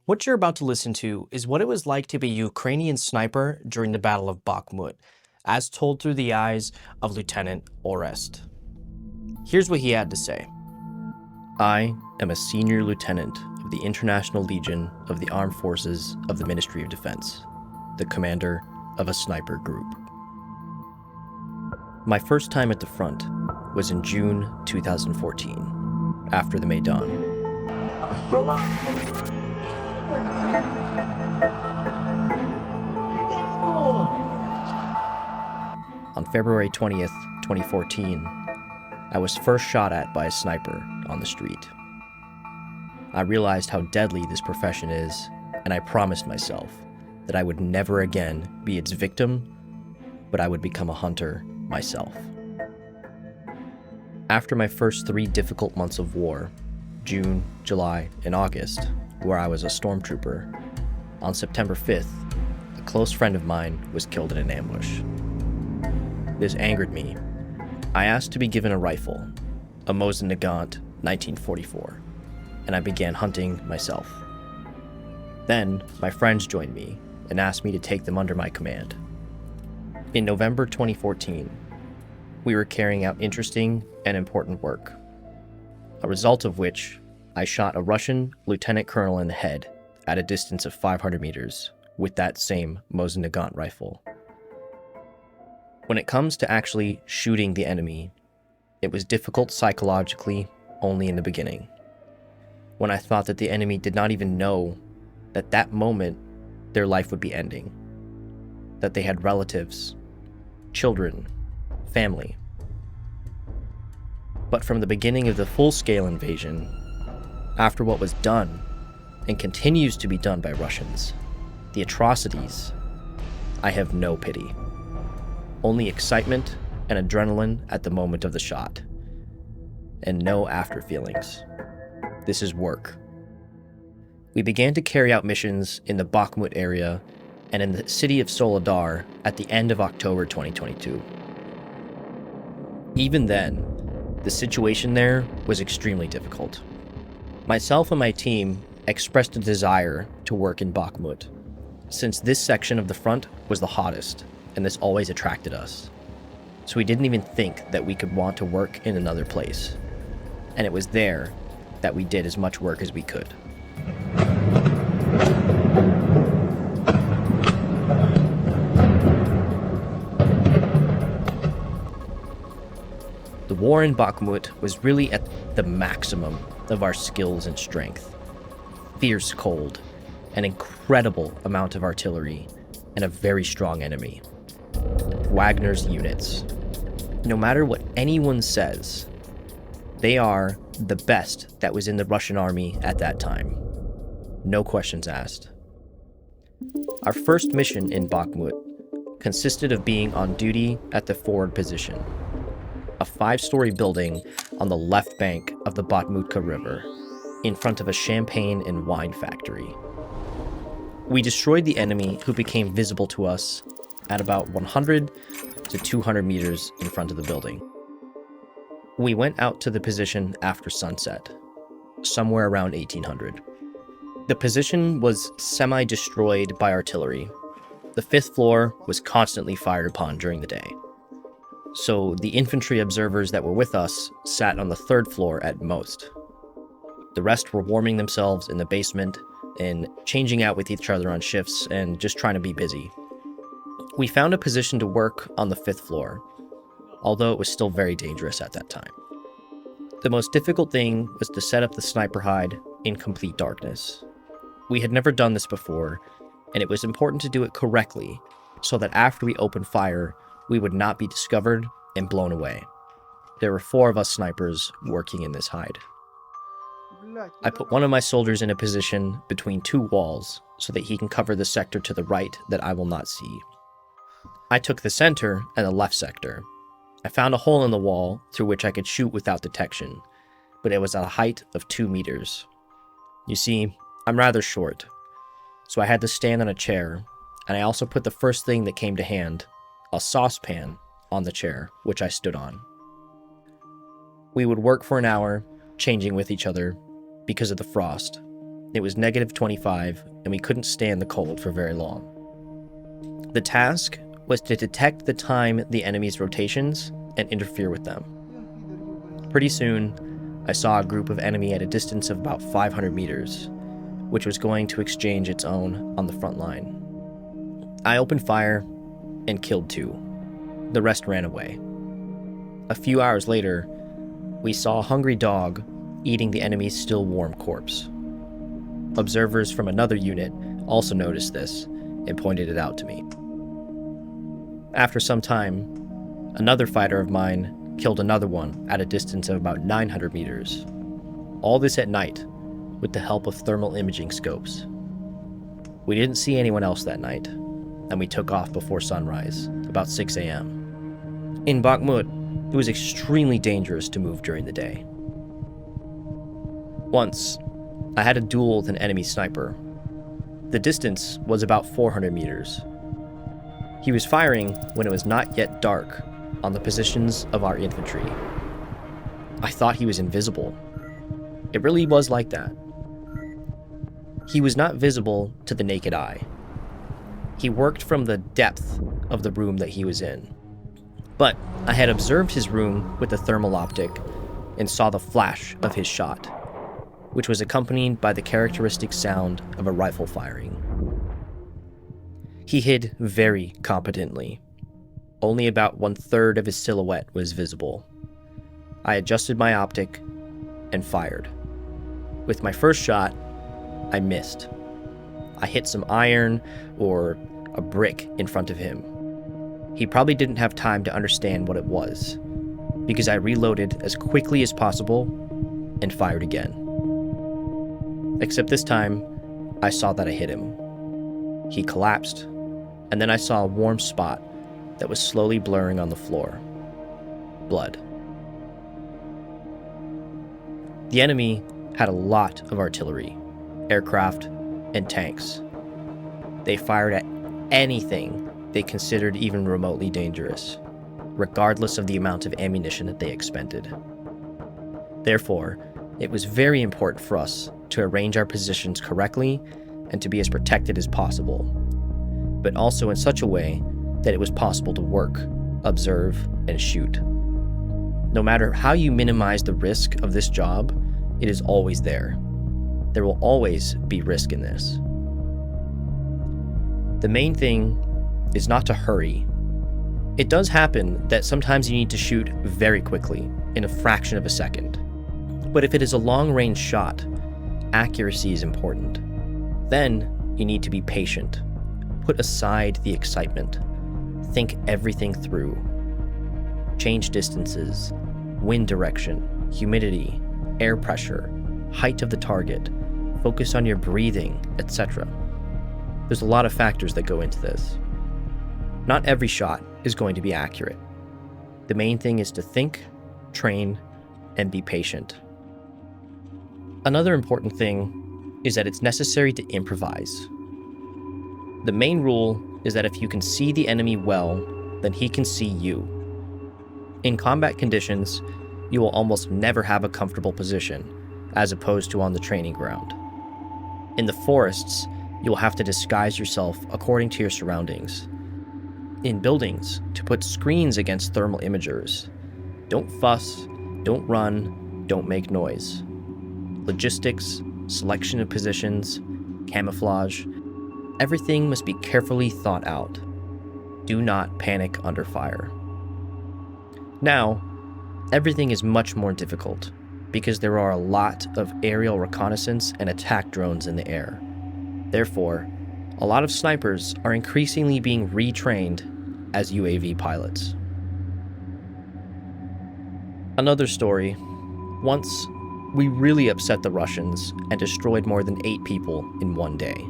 What you're about to listen to is what it was like to be a Ukrainian sniper during the Battle of Bakhmut, as told through the eyes of Lieutenant Orest. Here's what he had to say. I am a senior lieutenant of the International Legion of the Armed Forces of the Ministry of Defense, the commander of a sniper group. My first time at the front was in June 2014, after the Maidan. On February 20th, 2014, I was first shot at by a sniper on the street. I realized how deadly this profession is, and I promised myself that I would never again be its victim, but I would become a hunter myself. After my first 3 difficult months of war, June, July, and August, where I was a stormtrooper, on September 5th, a close friend of mine was killed in an ambush. This angered me. I asked to be given a rifle, a Mosin Nagant 1944, and I began hunting myself. Then, my friends joined me and asked me to take them under my command. In November 2014, we were carrying out interesting and important work, a result of which I shot a Russian lieutenant colonel in the head at a distance of 500 meters with that same Mosin Nagant rifle. When it comes to actually shooting the enemy, it was difficult psychologically only in the beginning, when I thought that the enemy did not even know that that moment their life would be ending, that they had relatives, children, family. But from the beginning of the full-scale invasion, after what was done and continues to be done by Russians, the atrocities, I have no pity. Only excitement and adrenaline at the moment of the shot, and no after feelings. This is work. We began to carry out missions in the Bakhmut area and in the city of Soledar at the end of October 2022. Even then, the situation there was extremely difficult. Myself and my team expressed a desire to work in Bakhmut, since this section of the front was the hottest, and this always attracted us. So we didn't even think that we could want to work in another place. And it was there that we did as much work as we could. The war in Bakhmut was really at the maximum of our skills and strength. Fierce cold, an incredible amount of artillery, and a very strong enemy. Wagner's units. No matter what anyone says, they are the best that was in the Russian army at that time. No questions asked. Our first mission in Bakhmut consisted of being on duty at the forward position, a 5-story building on the left bank of the Bakhmutka River, in front of a champagne and wine factory. We destroyed the enemy, who became visible to us at about 100 to 200 meters in front of the building. We went out to the position after sunset, somewhere around 1800. The position was semi-destroyed by artillery. The 5th floor was constantly fired upon during the day. So the infantry observers that were with us sat on the 3rd floor at most. The rest were warming themselves in the basement and changing out with each other on shifts and just trying to be busy. We found a position to work on the 5th floor, although it was still very dangerous at that time. The most difficult thing was to set up the sniper hide in complete darkness. We had never done this before, and it was important to do it correctly so that after we opened fire, we would not be discovered and blown away. There were 4 of us snipers working in this hide. I put one of my soldiers in a position between 2 walls so that he can cover the sector to the right that I will not see. I took the center and the left sector. I found a hole in the wall through which I could shoot without detection, but it was at a height of 2 meters. You see, I'm rather short, so I had to stand on a chair, and I also put the first thing that came to hand, a saucepan, on the chair, which I stood on. We would work for an hour, changing with each other because of the frost, It was -25, and we couldn't stand the cold for very long. The task was to detect the time the enemy's rotations and interfere with them. Pretty soon, I saw a group of enemy at a distance of about 500 meters, which was going to exchange its own on the front line. I opened fire and killed 2. The rest ran away. A few hours later, we saw a hungry dog eating the enemy's still warm corpse. Observers from another unit also noticed this and pointed it out to me. After some time, another fighter of mine killed another one at a distance of about 900 meters. All this at night, with the help of thermal imaging scopes. We didn't see anyone else that night, and we took off before sunrise, about 6 a.m. In Bakhmut, it was extremely dangerous to move during the day. Once, I had a duel with an enemy sniper. The distance was about 400 meters. He was firing when it was not yet dark on the positions of our infantry. I thought he was invisible. It really was like that. He was not visible to the naked eye. He worked from the depth of the room that he was in. But I had observed his room with the thermal optic and saw the flash of his shot, which was accompanied by the characteristic sound of a rifle firing. He hid very competently. Only about 1/3 of his silhouette was visible. I adjusted my optic and fired. With my first shot, I missed. I hit some iron or a brick in front of him. He probably didn't have time to understand what it was, because I reloaded as quickly as possible and fired again. Except this time, I saw that I hit him. He collapsed, and then I saw a warm spot that was slowly blurring on the floor. Blood. The enemy had a lot of artillery, aircraft, and tanks. They fired at anything they considered even remotely dangerous, regardless of the amount of ammunition that they expended. Therefore, it was very important for us to arrange our positions correctly and to be as protected as possible, but also in such a way that it was possible to work, observe, and shoot. No matter how you minimize the risk of this job, it is always there. There will always be risk in this. The main thing is not to hurry. It does happen that sometimes you need to shoot very quickly, in a fraction of a second. But if it is a long-range shot, accuracy is important. Then you need to be patient. Put aside the excitement. Think everything through. Change distances, wind direction, humidity, air pressure, height of the target, focus on your breathing, etc. There's a lot of factors that go into this. Not every shot is going to be accurate. The main thing is to think, train, and be patient. Another important thing is that it's necessary to improvise. The main rule is that if you can see the enemy well, then he can see you. In combat conditions, you will almost never have a comfortable position, as opposed to on the training ground. In the forests, you will have to disguise yourself according to your surroundings. In buildings, to put screens against thermal imagers. Don't fuss, don't run, don't make noise. Logistics, selection of positions, camouflage, everything must be carefully thought out. Do not panic under fire. Now, everything is much more difficult because there are a lot of aerial reconnaissance and attack drones in the air. Therefore, a lot of snipers are increasingly being retrained as UAV pilots. Another story. Once, we really upset the Russians and destroyed more than 8 people in one day.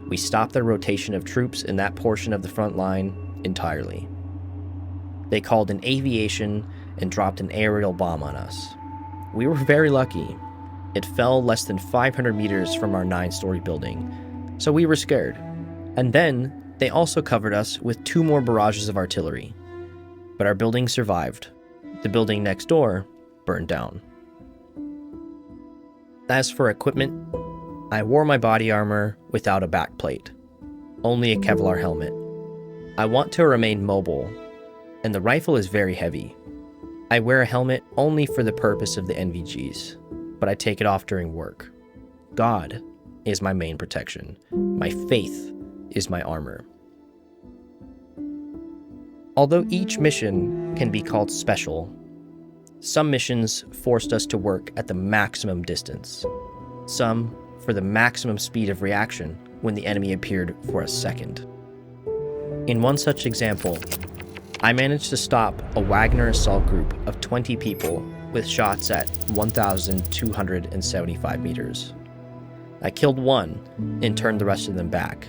We stopped their rotation of troops in that portion of the front line entirely. They called in aviation and dropped an aerial bomb on us. We were very lucky. It fell less than 500 meters from our 9-story building, so we were scared. And then, they also covered us with 2 more barrages of artillery. But our building survived. The building next door burned down. As for equipment, I wore my body armor without a backplate, only a Kevlar helmet. I want to remain mobile, and the rifle is very heavy. I wear a helmet only for the purpose of the NVGs, but I take it off during work. God is my main protection. My faith is my armor. Although each mission can be called special, some missions forced us to work at the maximum distance, some for the maximum speed of reaction when the enemy appeared for a second. In one such example, I managed to stop a Wagner assault group of 20 people with shots at 1,275 meters. I killed one and turned the rest of them back,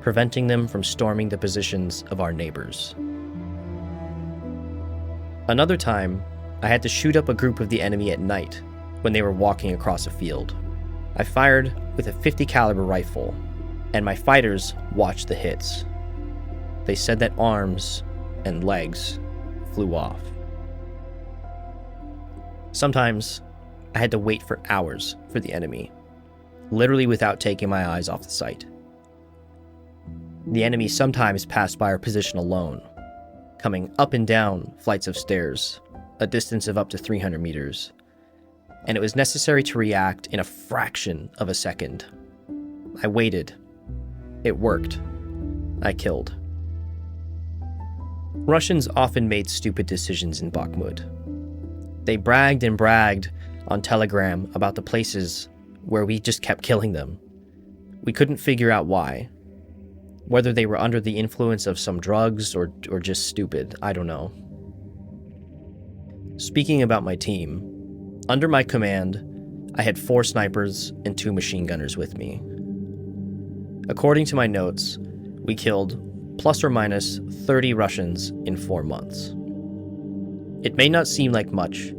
preventing them from storming the positions of our neighbors. Another time, I had to shoot up a group of the enemy at night when they were walking across a field. I fired with a .50 caliber rifle, and my fighters watched the hits. They said that arms and legs flew off. Sometimes, I had to wait for hours for the enemy, literally without taking my eyes off the sight. The enemy sometimes passed by our position alone, coming up and down flights of stairs, a distance of up to 300 meters, and it was necessary to react in a fraction of a second. I waited. It worked. I killed. Russians often made stupid decisions in Bakhmut. They bragged and bragged on Telegram about the places where we just kept killing them. We couldn't figure out why. Whether they were under the influence of some drugs or just stupid, I don't know. Speaking about my team, under my command, I had 4 snipers and 2 machine gunners with me. According to my notes, we killed plus or minus 30 Russians in 4 months. It may not seem like much,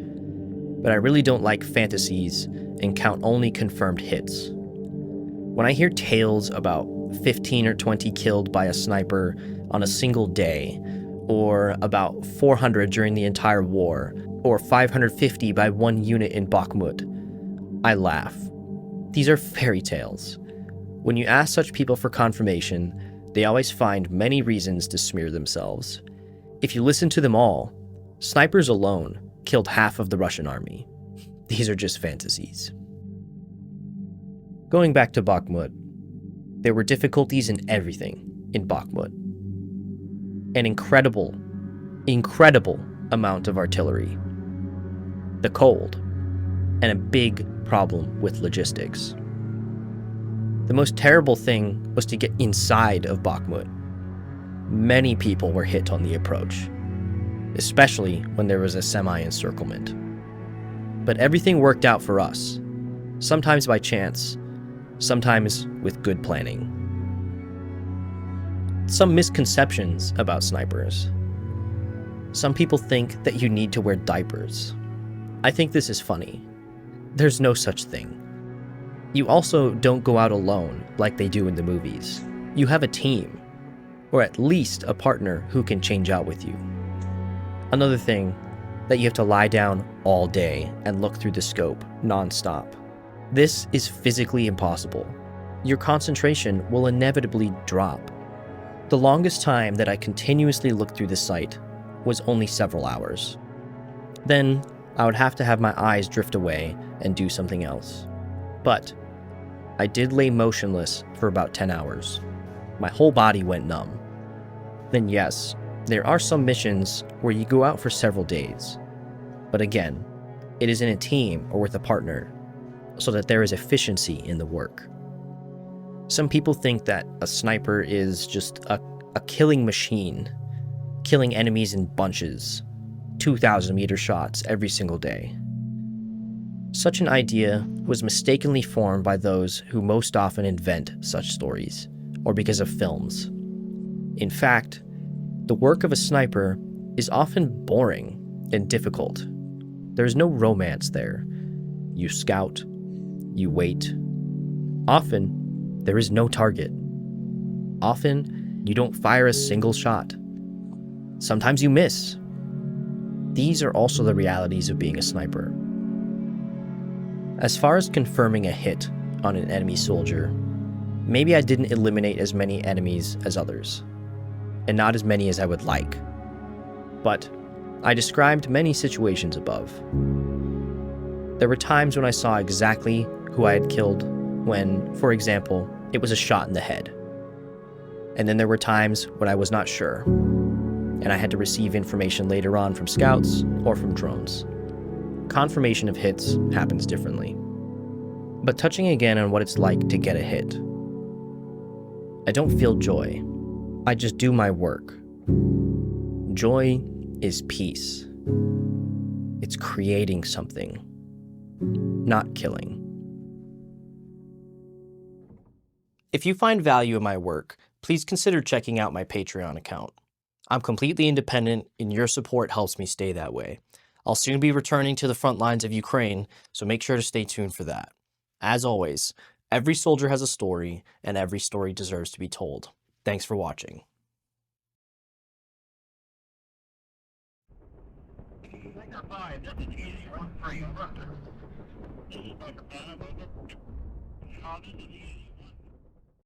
but I really don't like fantasies and count only confirmed hits. When I hear tales about 15 or 20 killed by a sniper on a single day, or about 400 during the entire war, or 550 by one unit in Bakhmut, I laugh. These are fairy tales. When you ask such people for confirmation, they always find many reasons to smear themselves. If you listen to them all, snipers alone killed half of the Russian army. These are just fantasies. Going back to Bakhmut, there were difficulties in everything in Bakhmut. An incredible amount of artillery, the cold, and a big problem with logistics. The most terrible thing was to get inside of Bakhmut. Many people were hit on the approach, especially when there was a semi-encirclement. But everything worked out for us, sometimes by chance, sometimes with good planning. Some misconceptions about snipers. Some people think that you need to wear diapers. I think this is funny. There's no such thing. You also don't go out alone like they do in the movies. You have a team, or at least a partner who can change out with you. Another thing, that you have to lie down all day and look through the scope non-stop. This is physically impossible. Your concentration will inevitably drop. The longest time that I continuously looked through the sight was only several hours. Then, I would have to have my eyes drift away and do something else. But I did lay motionless for about 10 hours. My whole body went numb. Then yes, there are some missions where you go out for several days. But again, it is in a team or with a partner, so that there is efficiency in the work. Some people think that a sniper is just a killing machine, killing enemies in bunches, 2,000-meter shots every single day. Such an idea was mistakenly formed by those who most often invent such stories, or because of films. In fact, the work of a sniper is often boring and difficult. There's no romance there. You scout, you wait. Often, there is no target. Often, you don't fire a single shot. Sometimes you miss. These are also the realities of being a sniper. As far as confirming a hit on an enemy soldier, maybe I didn't eliminate as many enemies as others, and not as many as I would like. But I described many situations above. There were times when I saw exactly who I had killed when, for example, it was a shot in the head. And then there were times when I was not sure, and I had to receive information later on from scouts or from drones. Confirmation of hits happens differently. But touching again on what it's like to get a hit. I don't feel joy. I just do my work. Joy is peace. It's creating something, not killing. If you find value in my work, please consider checking out my Patreon account. I'm completely independent, and your support helps me stay that way. I'll soon be returning to the front lines of Ukraine, so make sure to stay tuned for that. As always, every soldier has a story, and every story deserves to be told. Thanks for watching. Wagner 5, this is easy 1 for you. This is like a this is easy.